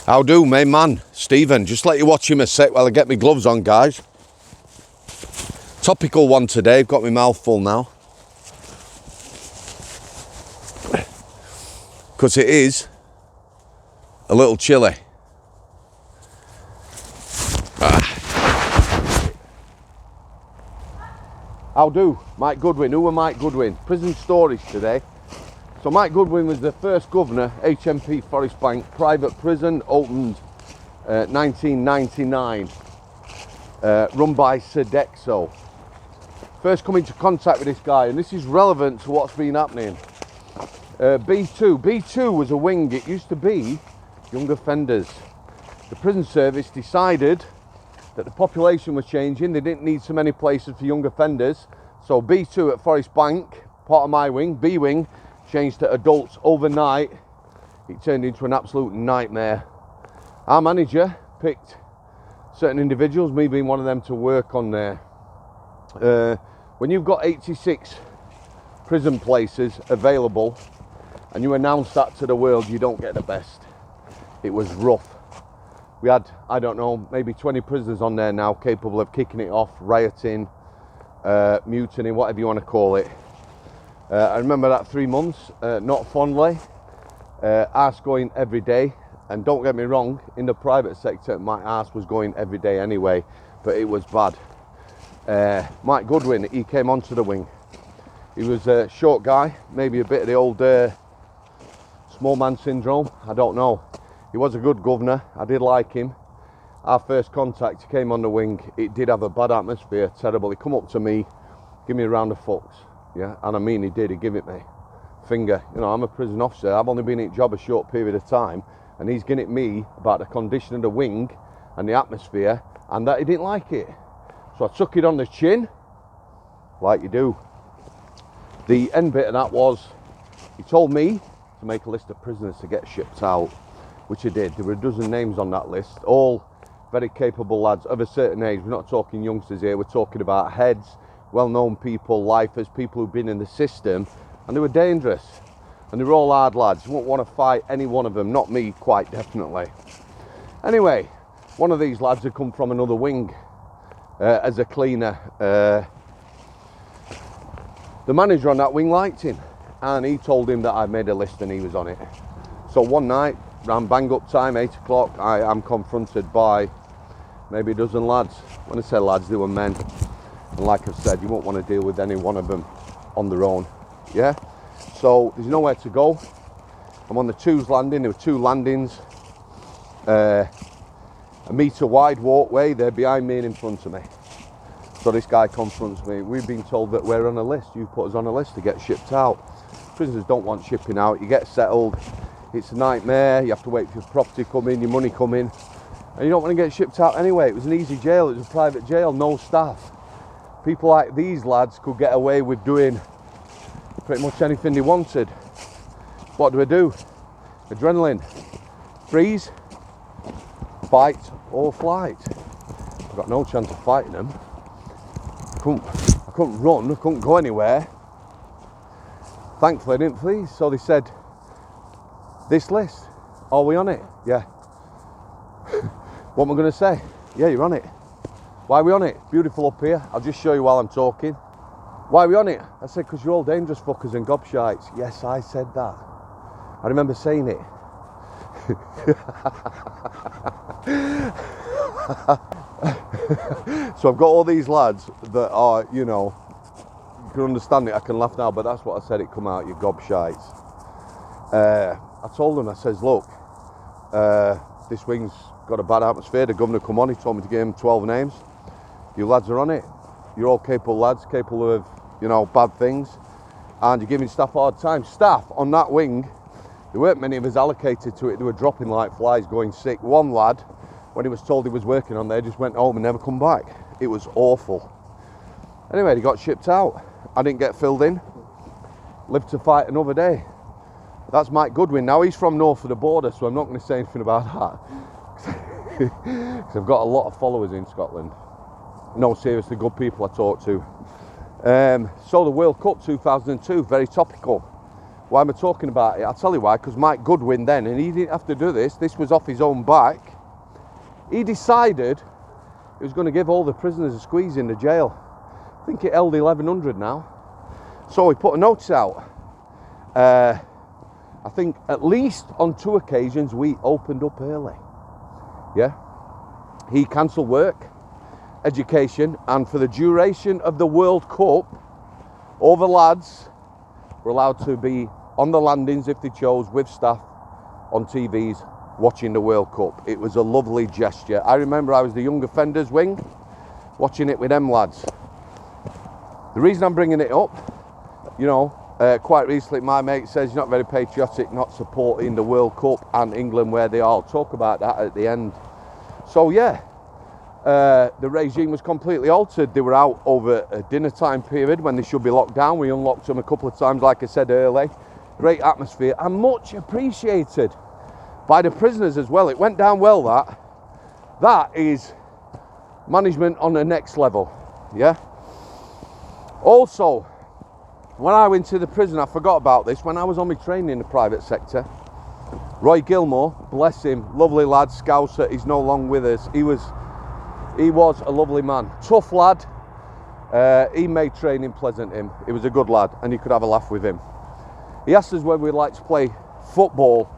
How do, main man? Stephen, just let you watch him a sec while I get my gloves on, guys. Topical one today, I've got my mouth full now. Because it is a little chilly. How do? Mike Goodwin. Who were Mike Goodwin? Prison stories today. So Mike Goodwin was the first governor, HMP Forest Bank, private prison, opened 1999, run by Sodexo. First come into contact with this guy, and this is relevant to what's been happening. B2 was a wing. It used to be young offenders. The prison service decided that the population was changing. They didn't need so many places for young offenders. So B2 at Forest Bank, part of my wing, B wing, changed to adults overnight. It turned into an absolute nightmare. Our manager picked certain individuals, me being one of them, to work on there. When you've got 86 prison places available and you announce that to the world, you don't get the best. It was rough. We had, I don't know, maybe 20 prisoners on there now capable of kicking it off, rioting, mutiny, whatever you want to call it. I remember that 3 months, not fondly, arse going every day. And don't get me wrong, in the private sector, my arse was going every day anyway, but it was bad. Mike Goodwin, he came onto the wing. He was a short guy, maybe a bit of the old small man syndrome, I don't know. He was a good governor, I did like him. Our first contact, he came on the wing, it did have a bad atmosphere, terrible. He come up to me, give me a round of fucks, yeah, and I mean he did, he give it me. Finger, you know, I'm a prison officer, I've only been in job a short period of time, and he's getting at me about the condition of the wing and the atmosphere, and that he didn't like it. So I took it on the chin, like you do. The end bit of that was, he told me to make a list of prisoners to get shipped out, which I did. There were a dozen names on that list, all very capable lads of a certain age. We're not talking youngsters here, we're talking about heads, well-known people, lifers, people who've been in the system, and they were dangerous. And they were all hard lads. You won't want to fight any one of them, not me, quite definitely. Anyway, one of these lads had come from another wing as a cleaner. The manager on that wing liked him, and he told him that I'd made a list and he was on it. So one night, around bang up time, 8 o'clock, I am confronted by maybe a dozen lads. When I say lads, they were men. And like I've said, you won't want to deal with any one of them on their own, yeah? So there's nowhere to go. I'm on the twos landing, there were 2 landings. A metre wide walkway, they're behind me and in front of me. So this guy confronts me. We've been told that we're on a list. You've put us on a list to get shipped out. Prisoners don't want shipping out. You get settled. It's a nightmare. You have to wait for your property to come in, your money come in. And you don't want to get shipped out anyway. It was an easy jail. It was a private jail, no staff. People like these lads could get away with doing pretty much anything they wanted. What do? Adrenaline. Freeze, fight or flight. I've got no chance of fighting them. I couldn't run, I couldn't go anywhere. Thankfully I didn't freeze, so they said, this list, are we on it? Yeah. What am I going to say? Yeah, you're on it. Why are we on it? Beautiful up here, I'll just show you while I'm talking. Why are we on it? I said, because you're all dangerous fuckers and gobshites. Yes, I said that. I remember saying it. So I've got all these lads that are, you know, you can understand it, I can laugh now, but that's what I said, it come out, you gobshites. I told them, I says, look, this wing's got a bad atmosphere, the governor come on, he told me to give him 12 names. You lads are on it. You're all capable lads, capable of, you know, bad things, and you're giving staff a hard time. Staff on that wing, there weren't many of us allocated to it, they were dropping like flies, going sick. One lad, when he was told he was working on there, just went home and never come back. It was awful. Anyway, he got shipped out. I didn't get filled in. Lived to fight another day. That's Mike Goodwin. Now he's from north of the border, so I'm not going to say anything about that. Because I've got a lot of followers in Scotland. No, seriously, good people I talk to. So the World Cup 2002, very topical. Why am I talking about it? I'll tell you why, because Mike Goodwin then, and he didn't have to do this, this was off his own back, he decided he was going to give all the prisoners a squeeze in the jail. I think it held 1,100 now. So he put a notice out. I think at least on 2 occasions we opened up early. Yeah. He cancelled work, education, and for the duration of the World Cup, all the lads were allowed to be on the landings if they chose, with staff on TVs watching the World Cup. It was a lovely gesture. I remember I was the young offenders wing watching it with them lads. The reason I'm bringing it up, you know, quite recently my mate says you're not very patriotic not supporting the World Cup and England where they are. I'll talk about that at the end. So yeah, the regime was completely altered. They were out over a dinner time period when they should be locked down. We unlocked them a couple of times, like I said earlier. Great atmosphere and much appreciated by the prisoners as well. It went down well, that. That is management on the next level, yeah? Also, when I went to the prison, I forgot about this, when I was on my training in the private sector, Roy Gilmore, bless him, lovely lad, Scouser, he's no longer with us. He was a lovely man, tough lad. He made training pleasant him. He was a good lad and you could have a laugh with him. He asked us whether we'd like to play football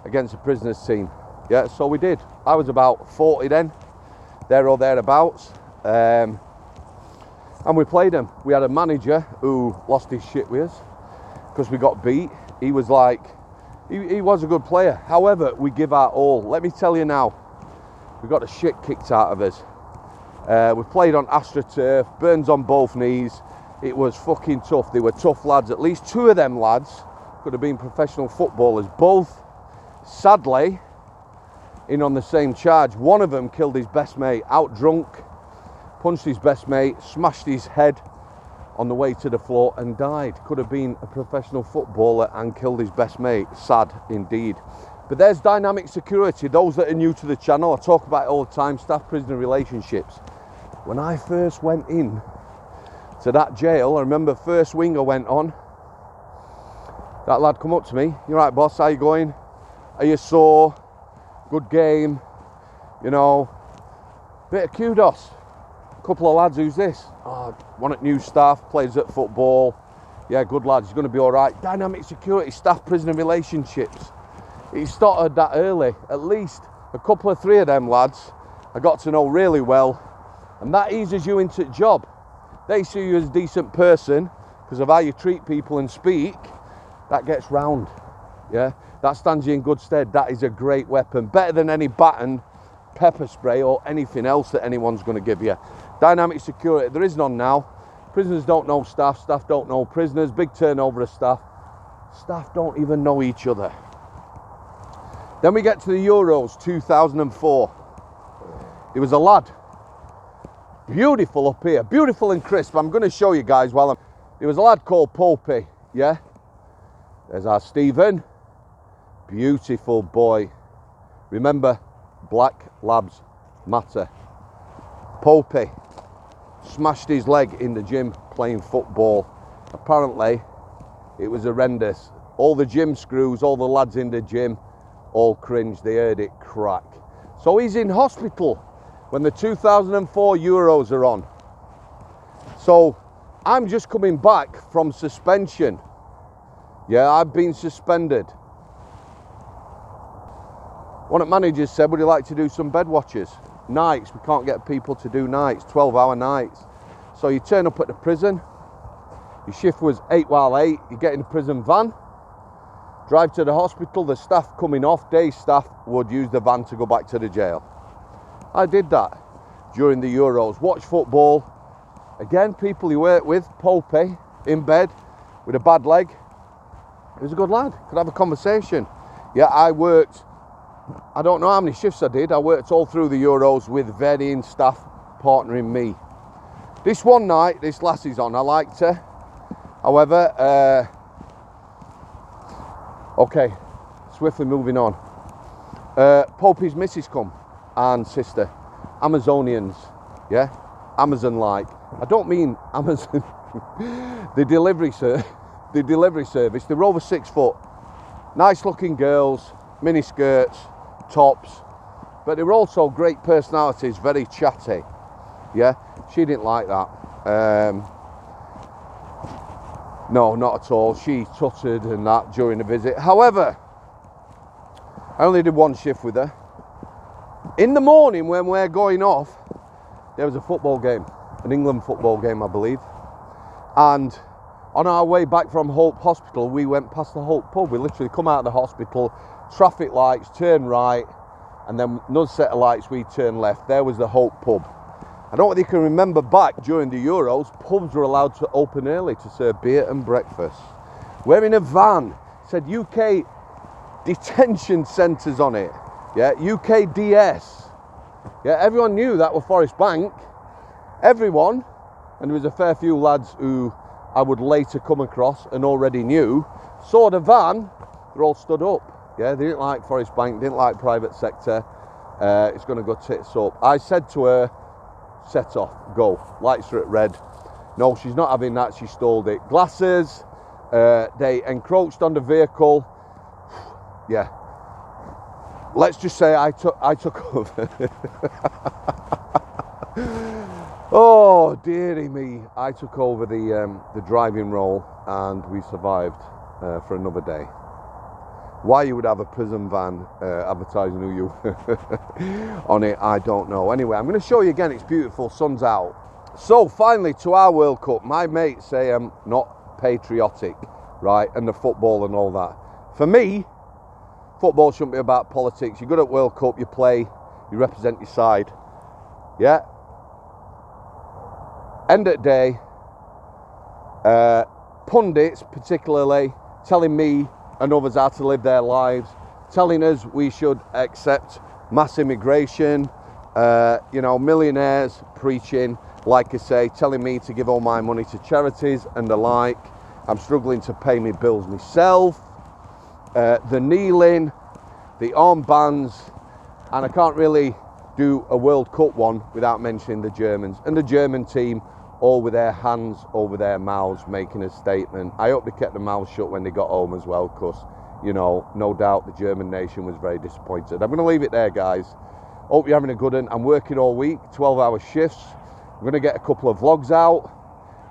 against a prisoners team. Yeah, so we did. I was about 40 then, there or thereabouts. And we played him. We had a manager who lost his shit with us because we got beat. He was like, he was a good player. However, we give our all. Let me tell you now, we got the shit kicked out of us. We played on AstroTurf, burns on both knees. It was fucking tough. They were tough lads. At least 2 of them lads could have been professional footballers. Both, sadly, in on the same charge. One of them killed his best mate, out drunk, punched his best mate, smashed his head on the way to the floor and died. Could have been a professional footballer and killed his best mate. Sad indeed. But there's dynamic security. Those that are new to the channel, I talk about it all the time, staff-prisoner relationships. When I first went in to that jail, I remember first wing I went on, that lad come up to me, "You right, boss, how you going? Are you sore? Good game?" You know, bit of kudos. Couple of lads, "Who's this?" "Oh, one at new staff, plays at football." "Yeah, good lads, he's going to be all right." Dynamic security, staff-prisoner relationships. He started that early. At least a couple of 3 of them lads I got to know really well, and that eases you into the job. They see you as a decent person because of how you treat people and speak. That gets round, yeah? That stands you in good stead. That is a great weapon, better than any baton, pepper spray or anything else that anyone's going to give you. Dynamic security, there is none now. Prisoners don't know staff, staff don't know prisoners, big turnover of staff. Staff don't even know each other. Then we get to the Euros 2004. There was a lad, beautiful up here, beautiful and crisp. I'm going to show you guys while there was a lad called Popey, yeah? There's our Stephen, beautiful boy. Remember, Black Labs Matter. Popey smashed his leg in the gym playing football. Apparently, it was horrendous. All the gym screws, all the lads in the gym, all cringed. They heard it crack. So he's in hospital when the 2004 Euros are on. So I'm just coming back from suspension. Yeah, I've been suspended. One of the managers said, "Would you like to do some bed watches?" Nights, we can't get people to do nights, 12-hour nights. So you turn up at the prison, your shift was 8 while 8, you get in the prison van, drive to the hospital, the staff coming off, day staff would use the van to go back to the jail. I did that during the Euros, watch football. Again, people you work with, Popey, in bed with a bad leg. He was a good lad, could have a conversation. Yeah, I worked, I don't know how many shifts I did. I worked all through the Euros with varying staff partnering me. This one night, this lassie's on, I liked her. However, okay, swiftly moving on. Popey's missus come and sister, Amazonians, yeah? Amazon-like. I don't mean Amazon, the delivery service. the delivery service, they were over 6 foot. Nice looking girls, mini skirts, tops, but they were also great personalities, very chatty. Yeah, she didn't like that. No, not at all. She tutted and that during the visit. However, I only did one shift with her. In the morning when we're going off, there was a football game, an England football game, I believe. And on our way back from Hope Hospital, we went past the Hope pub. We literally come out of the hospital, traffic lights, turn right, and then another set of lights, we turn left. There was the Hope pub. I don't know whether you can remember back during the Euros, pubs were allowed to open early to serve beer and breakfast. We're in a van, it said UK detention centres on it. Yeah, UKDS. Yeah, everyone knew that were Forest Bank. Everyone, and there was a fair few lads who I would later come across and already knew, saw the van, they're all stood up. Yeah, they didn't like Forest Bank, didn't like private sector. It's going to go tits up. I said to her, set off, go. Lights are at red. No, she's not having that, she stole it. Glasses, they encroached on the vehicle. Yeah. Let's just say I took over. Oh dearie me, I took over the driving role and we survived for another day. Why you would have a prison van advertising who you on it, I don't know. Anyway, I'm going to show you again, it's beautiful, sun's out. So finally to our World Cup, my mates say I'm not patriotic, right, and the football and all that. For me, football shouldn't be about politics. You're good at World Cup, you play, you represent your side. Yeah. End of the day, pundits particularly telling me and others how to live their lives, telling us we should accept mass immigration, you know, millionaires preaching, like I say, telling me to give all my money to charities and the like. I'm struggling to pay my bills myself. The kneeling, the armbands, and I can't really do a World Cup one without mentioning the Germans and the German team, all with their hands over their mouths making a statement. I hope they kept their mouths shut when they got home as well, because, you know, no doubt the German nation was very disappointed. I'm going to leave it there, guys. Hope you're having a good one. I'm working all week, 12-hour shifts. I'm going to get a couple of vlogs out.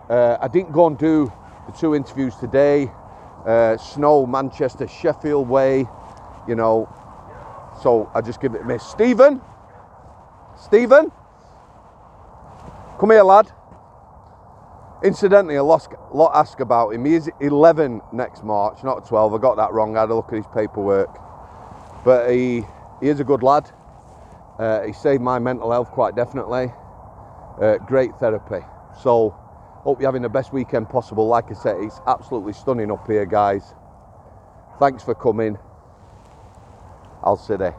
I didn't go and do the 2 interviews today. Snow, Manchester, Sheffield way, you know, so I just give it a miss. Stephen, come here, lad. Incidentally, a lot ask about him. He is 11 next March, not 12. I got that wrong. I had a look at his paperwork, but he is a good lad. He saved my mental health quite definitely. Great therapy. So hope you're having the best weekend possible. Like I said, it's absolutely stunning up here, guys. Thanks for coming. I'll see you there.